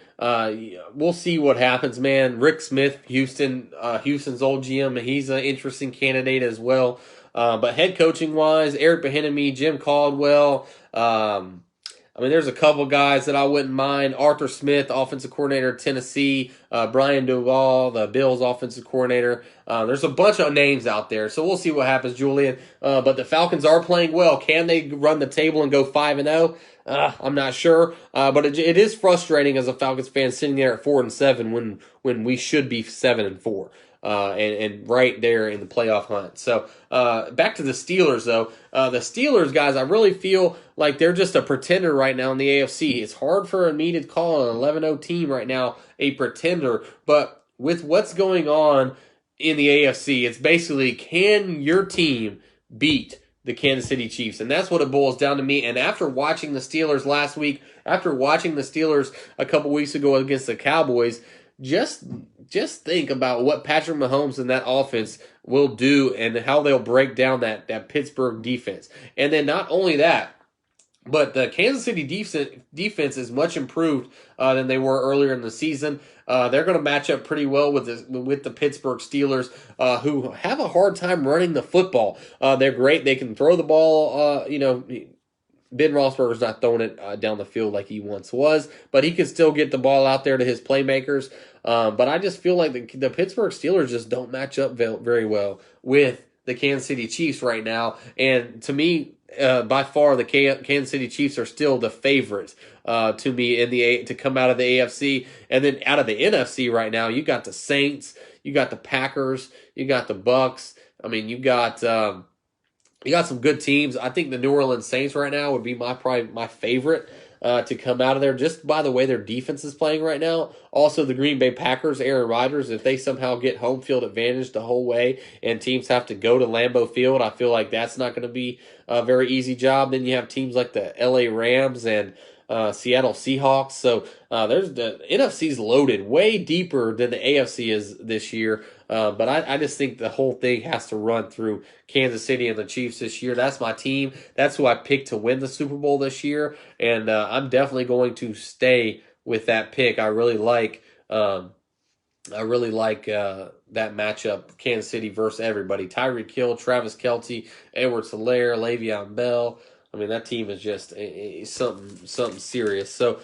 We'll see what happens, man. Rick Smith, Houston's old GM, he's an interesting candidate as well. But head coaching wise, Eric Bieniemy, Jim Caldwell. There's a couple guys that I wouldn't mind. Arthur Smith, offensive coordinator, Tennessee. Brian Duvall, the Bills offensive coordinator. There's a bunch of names out there, so we'll see what happens, Julian. But the Falcons are playing well. Can they run the table and go 5-0? I'm not sure, but it is frustrating as a Falcons fan sitting there at 4-7 when we should be 7-4, and right there in the playoff hunt. So back to the Steelers though. The Steelers guys, I really feel like they're just a pretender right now in the AFC. It's hard for me to call an 11-0 team right now a pretender, but with what's going on in the AFC, it's basically, can your team beat the Kansas City Chiefs? And that's what it boils down to me. And after watching the Steelers last week, after watching the Steelers a couple weeks ago against the Cowboys, just think about what Patrick Mahomes and that offense will do and how they'll break down that Pittsburgh defense. And then not only that, But the Kansas City defense is much improved than they were earlier in the season. They're going to match up pretty well with the Pittsburgh Steelers, who have a hard time running the football. They're great; they can throw the ball. Ben Roethlisberger's not throwing it down the field like he once was, but he can still get the ball out there to his playmakers. But I just feel like the Pittsburgh Steelers just don't match up very well with the Kansas City Chiefs right now. And to me, by far, the Kansas City Chiefs are still the favorites to me to come out of the AFC. And then out of the NFC right now, you got the Saints, you got the Packers, you got the Bucks. I mean, you got some good teams. I think the New Orleans Saints right now would be probably my favorite to come out of there, just by the way their defense is playing right now. Also, the Green Bay Packers, Aaron Rodgers, if they somehow get home field advantage the whole way and teams have to go to Lambeau Field, I feel like that's not going to be a very easy job. Then you have teams like the LA Rams and Seattle Seahawks. So there's the NFC's loaded way deeper than the AFC is this year. But I just think the whole thing has to run through Kansas City and the Chiefs this year. That's my team. That's who I picked to win the Super Bowl this year. And I'm definitely going to stay with that pick. I really like that matchup, Kansas City versus everybody. Tyreek Hill, Travis Kelce, Edwards-Helaire, Le'Veon Bell. I mean, that team is just something serious. So,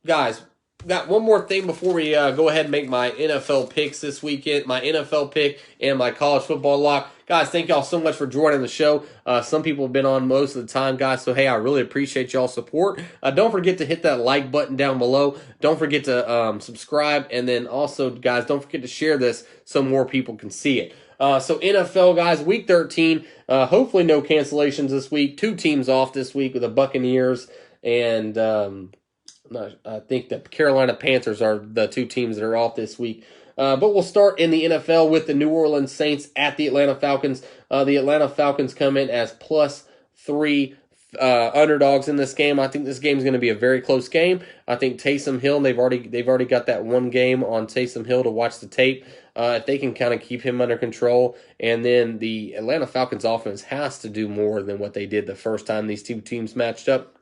guys, got one more thing before we go ahead and make my NFL picks this weekend, my NFL pick and my college football lock. Guys, thank y'all so much for joining the show. Some people have been on most of the time, guys, so hey, I really appreciate y'all's support. Don't forget to hit that like button down below. Don't forget to subscribe, and then also, guys, don't forget to share this so more people can see it. So NFL, guys, week 13, hopefully no cancellations this week. 2 teams off this week with the Buccaneers and I think the Carolina Panthers are the 2 teams that are off this week. But we'll start in the NFL with the New Orleans Saints at the Atlanta Falcons. The Atlanta Falcons come in as +3 underdogs in this game. I think this game is going to be a very close game. I think Taysom Hill, they've already got that one game on Taysom Hill to watch the tape. If they can kind of keep him under control, and then the Atlanta Falcons offense has to do more than what they did the first time these 2 teams matched up.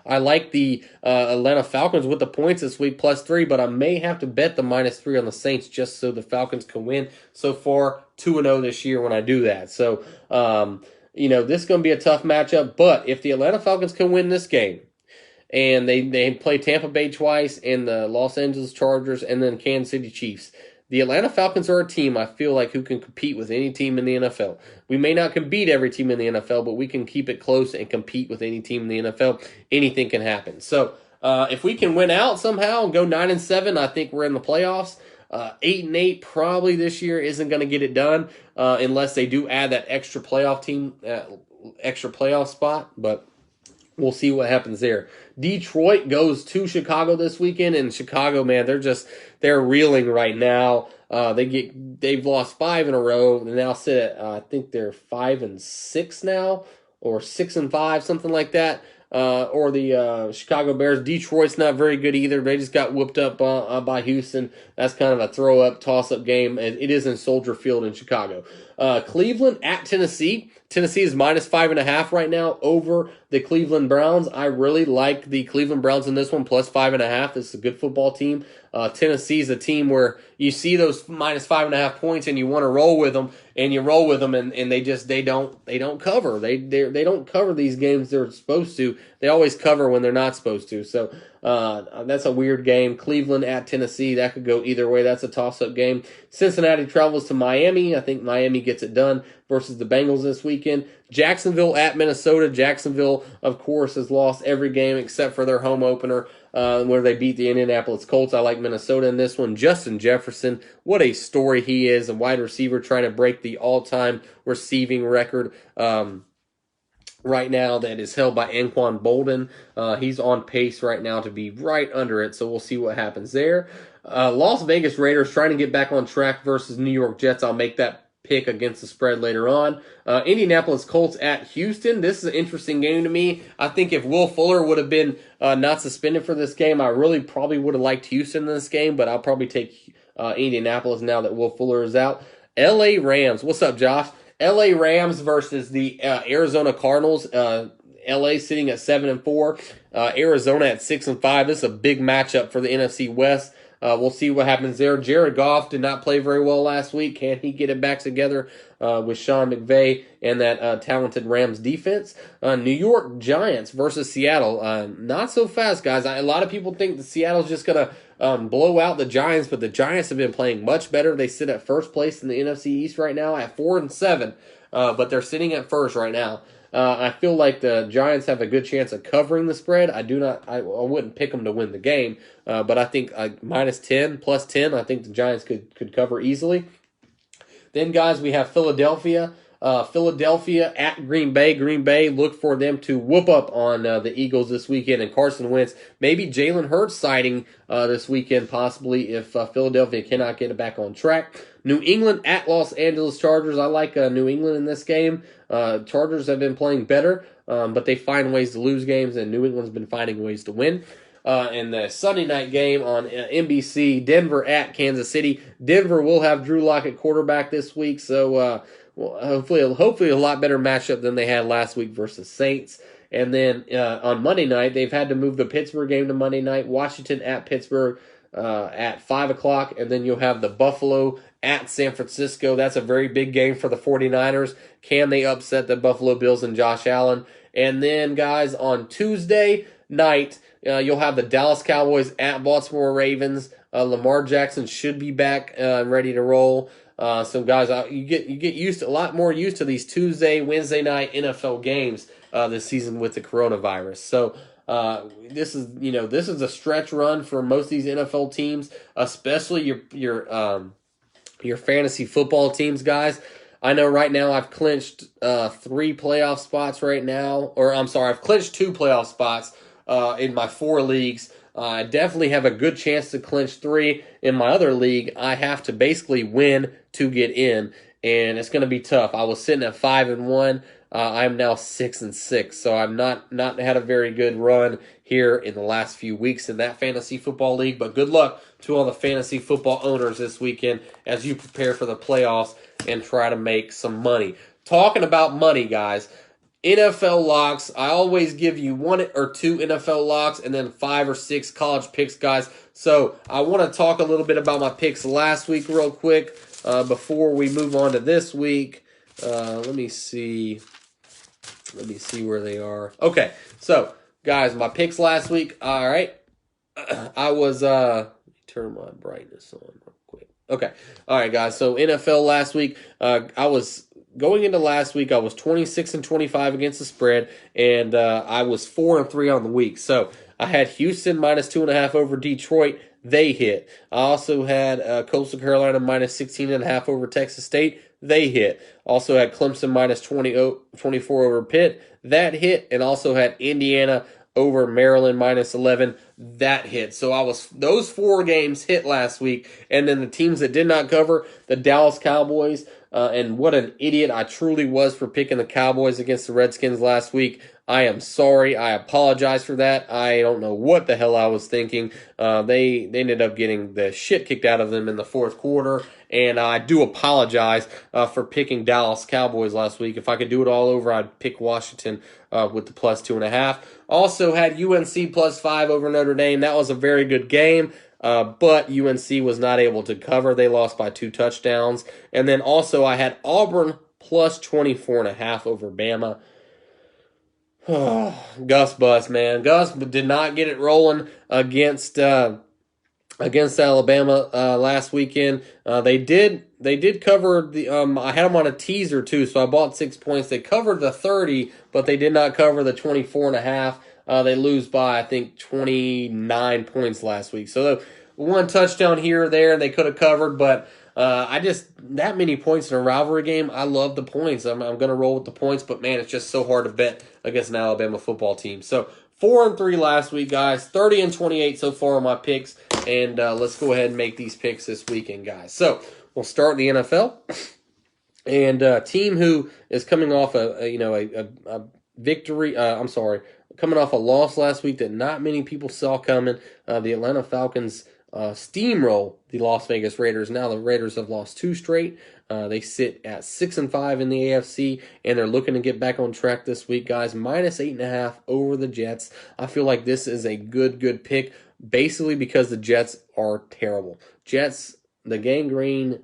I like the Atlanta Falcons with the points this week, +3, but I may have to bet the -3 on the Saints just so the Falcons can win. So far, 2-0 this year when I do that. So, this is going to be a tough matchup, but if the Atlanta Falcons can win this game, and they play Tampa Bay twice, and the Los Angeles Chargers, and then Kansas City Chiefs, the Atlanta Falcons are a team, I feel like, who can compete with any team in the NFL. We may not can beat every team in the NFL, but we can keep it close and compete with any team in the NFL. Anything can happen. So if we can win out somehow and go 9-7, I think we're in the playoffs. 8-8 probably this year isn't going to get it done unless they do add that extra playoff spot, but we'll see what happens there. Detroit goes to Chicago this weekend, and Chicago, man, they're reeling right now. They've lost 5 in a row. They now sit at I think they're 5-6 now, or 6-5, something like that. Or the Chicago Bears. Detroit's not very good either. They just got whooped up by Houston. That's kind of a throw-up, toss-up game. It is in Soldier Field in Chicago. Cleveland at Tennessee. Tennessee is -5.5 right now over the Cleveland Browns. I really like the Cleveland Browns in this one, +5.5. This is a good football team. Tennessee is a team where you see those -5.5 points and you want to roll with them, and you roll with them, and they don't cover. They don't cover these games they're supposed to. They always cover when they're not supposed to. So that's a weird game. Cleveland at Tennessee, that could go either way. That's a toss-up game. Cincinnati travels to Miami. I think Miami gets it done versus the Bengals this weekend. Jacksonville at Minnesota. Jacksonville, of course, has lost every game except for their home opener where they beat the Indianapolis Colts. I like Minnesota in this one. Justin Jefferson, what a story he is, a wide receiver trying to break the all-time receiving record right now that is held by Anquan Bolden. He's on pace right now to be right under it, so we'll see what happens there. Las Vegas Raiders trying to get back on track versus New York Jets. I'll make that pick against the spread later on. Indianapolis Colts at Houston. This is an interesting game to me. I think if Will Fuller would have been not suspended for this game, I really probably would have liked Houston in this game, but I'll probably take Indianapolis now that Will Fuller is out. LA Rams. What's up, Josh? LA Rams versus the Arizona Cardinals. LA sitting at 7-4, Arizona at 6-5. This is a big matchup for the NFC West. We'll see what happens there. Jared Goff did not play very well last week. Can he get it back together with Sean McVay and that talented Rams defense? New York Giants versus Seattle. Not so fast, guys. A lot of people think that Seattle's just going to blow out the Giants, but the Giants have been playing much better. They sit at first place in the NFC East right now at 4-7, but they're sitting at first right now. I feel like the Giants have a good chance of covering the spread. I wouldn't pick them to win the game, but I think -10, +10, I think the Giants could cover easily. Then, guys, we have Philadelphia. Philadelphia at Green Bay. Green Bay, look for them to whoop up on the Eagles this weekend. And Carson Wentz, maybe Jalen Hurts sighting this weekend, possibly, if Philadelphia cannot get it back on track. New England at Los Angeles Chargers. I like New England in this game. Chargers have been playing better, but they find ways to lose games, and New England's been finding ways to win. In the Sunday night game on NBC, Denver at Kansas City. Denver will have Drew Lock at quarterback this week, so hopefully a lot better matchup than they had last week versus Saints. And then on Monday night, they've had to move the Pittsburgh game to Monday night. Washington at Pittsburgh at 5 o'clock, and then you'll have the Buffalo at San Francisco. That's a very big game for the 49ers. Can they upset the Buffalo Bills and Josh Allen? And then, guys, on Tuesday night, you'll have the Dallas Cowboys at Baltimore Ravens. Lamar Jackson should be back and ready to roll. So, guys, you get used to, a lot more used to these Tuesday, Wednesday night NFL games this season with the coronavirus. So, this is a stretch run for most of these NFL teams, especially your fantasy football teams, guys. I know right now I've clinched 3 playoff spots right now, I've clinched 2 playoff spots in my 4 leagues. I definitely have a good chance to clinch 3 in my other league. I have to basically win to get in, and it's going to be tough. I was sitting at 5-1. I'm now 6-6, so I've not had a very good run here in the last few weeks in that fantasy football league. But good luck to all the fantasy football owners this weekend as you prepare for the playoffs and try to make some money. Talking about money, guys, NFL locks. I always give you 1 or 2 NFL locks and then 5 or 6 college picks, guys. So I want to talk a little bit about my picks last week real quick before we move on to this week. Let me see where they are. Okay, so guys, my picks last week. All right, I was let me turn my brightness on real quick. Okay, all right, guys. So NFL last week, I was going into last week. I was 26-25 against the spread, and I was 4-3 on the week. So I had Houston -2.5 over Detroit. They hit. I also had Coastal Carolina -16.5 over Texas State. They hit. Also had Clemson -24 over Pitt. That hit. And also had Indiana over Maryland -11. That hit. So those 4 games hit last week. And then the teams that did not cover, the Dallas Cowboys. And what an idiot I truly was for picking the Cowboys against the Redskins last week. I am sorry. I apologize for that. I don't know what the hell I was thinking. They ended up getting the shit kicked out of them in the 4th quarter, and I do apologize for picking Dallas Cowboys last week. If I could do it all over, I'd pick Washington with the +2.5. Also had UNC +5 over Notre Dame. That was a very good game. But UNC was not able to cover. They lost by 2 touchdowns. And then also I had Auburn +24.5 over Bama. Gus Bus, man. Gus did not get it rolling against Alabama last weekend. They did cover the I had them on a teaser too, so I bought 6 points. They covered the 30, but they did not cover the 24.5. They lose by, I think, 29 points last week. So 1 touchdown here or there, and they could have covered, but that many points in a rivalry game, I love the points. I'm going to roll with the points, but man, it's just so hard to bet against an Alabama football team. So 4-3 last week, guys. 30-28 so far on my picks, and let's go ahead and make these picks this weekend, guys. So we'll start the NFL, and a team who is coming off a victory. Coming off a loss last week that not many people saw coming. The Atlanta Falcons steamroll the Las Vegas Raiders. Now the Raiders have lost 2 straight. They sit at 6-5 in the AFC, and they're looking to get back on track this week, guys. -8.5 over the Jets. I feel like this is a good pick, basically because the Jets are terrible. Jets, the gangrene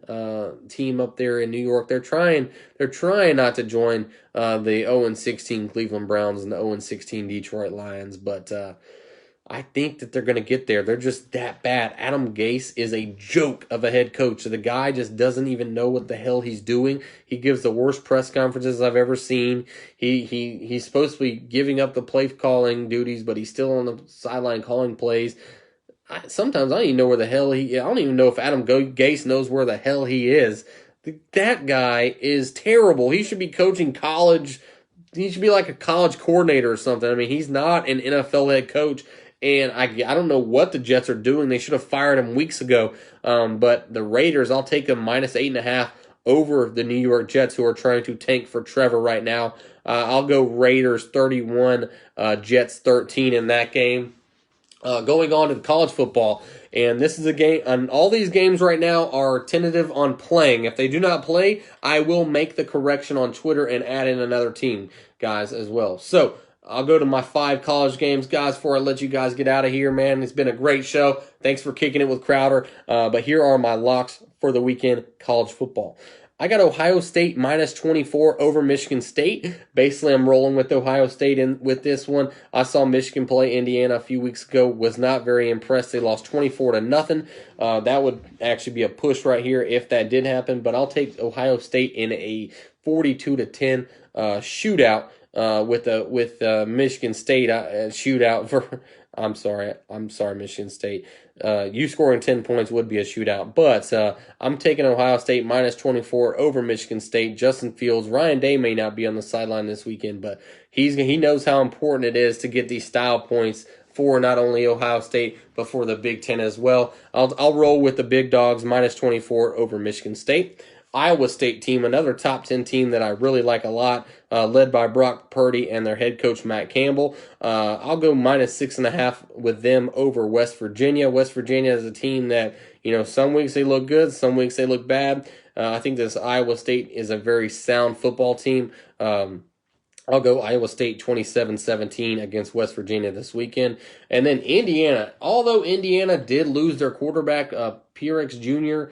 team up there in New York, they're trying not to join the 0-16 Cleveland Browns and the 0-16 Detroit Lions, but I think that they're going to get there. They're just that bad. Adam Gase is a joke of a head coach. The guy just doesn't even know what the hell he's doing. He gives the worst press conferences I've ever seen. He's supposed to be giving up the play calling duties, but he's still on the sideline calling plays. Sometimes I don't even know where the hell I don't even know if Adam Gase knows where the hell he is. That guy is terrible. He should be coaching college. He should be like a college coordinator or something. I mean, he's not an NFL head coach. And I don't know what the Jets are doing. They should have fired him weeks ago. But the Raiders, I'll take them -8.5 over the New York Jets, who are trying to tank for Trevor right now. I'll go Raiders 31, Jets 13 in that game. Going on to the college football, and this is a game, and all these games right now are tentative on playing. If they do not play, I will make the correction on Twitter and add in another team, guys, as well. So I'll go to my 5 college games, guys, before I let you guys get out of here, man. It's been a great show. Thanks for kicking it with Crowder. But here are my locks for the weekend college football. I got Ohio State -24 over Michigan State. Basically, I'm rolling with Ohio State with this one. I saw Michigan play Indiana a few weeks ago. Was not very impressed. They lost 24-0. That would actually be a push right here if that did happen. But I'll take Ohio State in a 42-10 shootout. With Michigan State shootout for I'm sorry Michigan State. You scoring 10 points would be a shootout, but I'm taking Ohio State -24 over Michigan State. Justin Fields, Ryan Day may not be on the sideline this weekend, but he knows how important it is to get these style points for not only Ohio State but for the Big Ten as well. I'll roll with the big dogs -24 over Michigan State. Iowa State team, another top 10 team that I really like a lot, led by Brock Purdy and their head coach Matt Campbell. I'll go -6.5 with them over West Virginia. West Virginia is a team that, some weeks they look good, some weeks they look bad. I think this Iowa State is a very sound football team. I'll go Iowa State 27-17 against West Virginia this weekend. And then Indiana, although Indiana did lose their quarterback, Penix Jr.,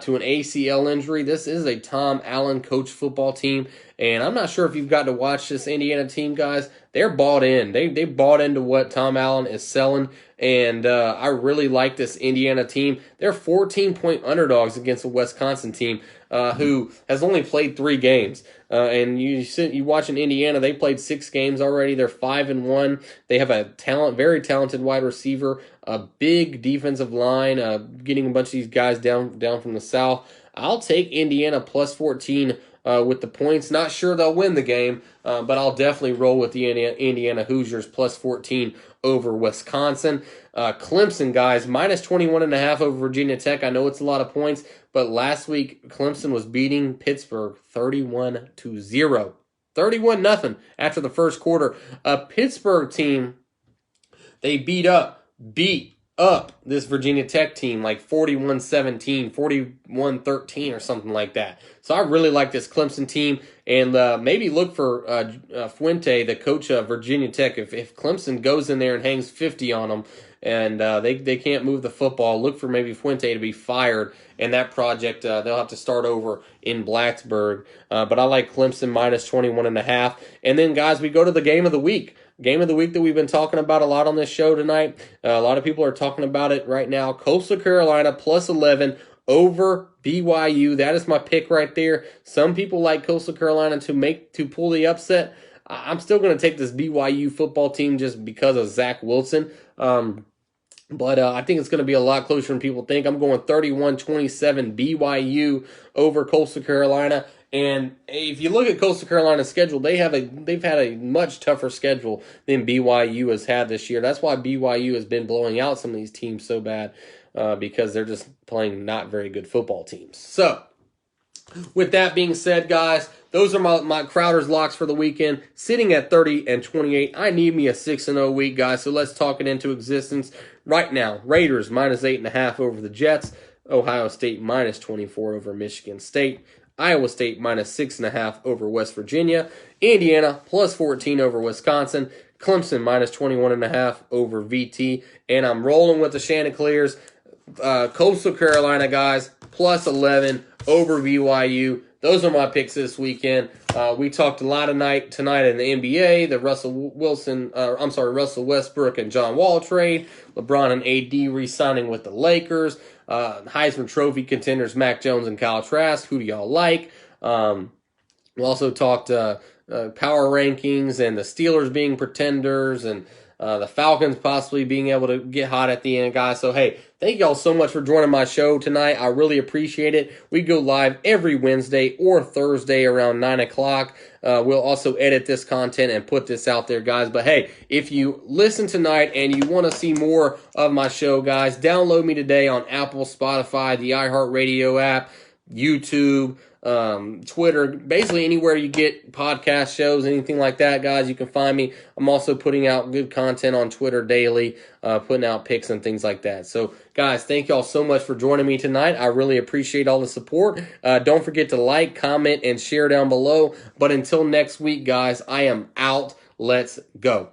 to an ACL injury, this is a Tom Allen coach football team. And I'm not sure if you've got to watch this Indiana team, guys. They're bought in. They bought into what Tom Allen is selling. And I really like this Indiana team. They're 14-point underdogs against a Wisconsin team who has only played 3 games. And you watch in Indiana, they played 6 games already. They're 5-1. They have a very talented wide receiver, a big defensive line, getting a bunch of these guys down from the south. I'll take Indiana +14 with the points. Not sure they'll win the game, but I'll definitely roll with the Indiana Hoosiers +14 over Wisconsin. Clemson, guys, -21.5 over Virginia Tech. I know it's a lot of points, but last week Clemson was beating Pittsburgh 31-0. 31-0 after the first quarter. A Pittsburgh team, they beat up this Virginia Tech team like 41-17, 41-13 or something like that. So I really like this Clemson team, and maybe look for Fuente, the coach of Virginia Tech. If Clemson goes in there and hangs 50 on them and they can't move the football, look for maybe Fuente to be fired, and that project they'll have to start over in Blacksburg. But I like Clemson -21.5. And then, guys, we go to the game of the week. Game of the week that we've been talking about a lot on this show tonight. A lot of people are talking about it right now. Coastal Carolina +11 over BYU. That is my pick right there. Some people like Coastal Carolina to pull the upset. I'm still going to take this BYU football team just because of Zach Wilson. But I think it's going to be a lot closer than people think. I'm going 31-27 BYU over Coastal Carolina. And if you look at Coastal Carolina's schedule, they've had a much tougher schedule than BYU has had this year. That's why BYU has been blowing out some of these teams so bad, because they're just playing not very good football teams. So With that being said, guys, those are my Crowder's locks for the weekend. Sitting at 30 and 28. I need me a 6-0 week, guys. So let's talk it into existence right now. Raiders -8.5 over the Jets. Ohio State -24 over Michigan State. Iowa State -6.5 over West Virginia. Indiana +14 over Wisconsin. Clemson -21.5 over VT. And I'm rolling with the Chanticleers. Coastal Carolina, guys, +11 over BYU. Those are my picks this weekend. We talked a lot tonight in the NBA, the Russell Westbrook and John Wall trade, LeBron and AD re-signing with the Lakers, Heisman Trophy contenders Mac Jones and Kyle Trask. Who do y'all like? We also talked power rankings and the Steelers being pretenders and the Falcons possibly being able to get hot at the end, guys. So, hey, thank y'all so much for joining my show tonight. I really appreciate it. We go live every Wednesday or Thursday around 9 o'clock. We'll also edit this content and put this out there, guys. But, hey, if you listen tonight and you want to see more of my show, guys, download me today on Apple, Spotify, the iHeartRadio app, YouTube, Twitter, basically anywhere you get podcast shows, anything like that, guys, you can find me. I'm also putting out good content on Twitter daily, putting out pics and things like that. So, guys, thank y'all so much for joining me tonight. I really appreciate all the support. Don't forget to like, comment, and share down below. But until next week, guys, I am out. Let's go.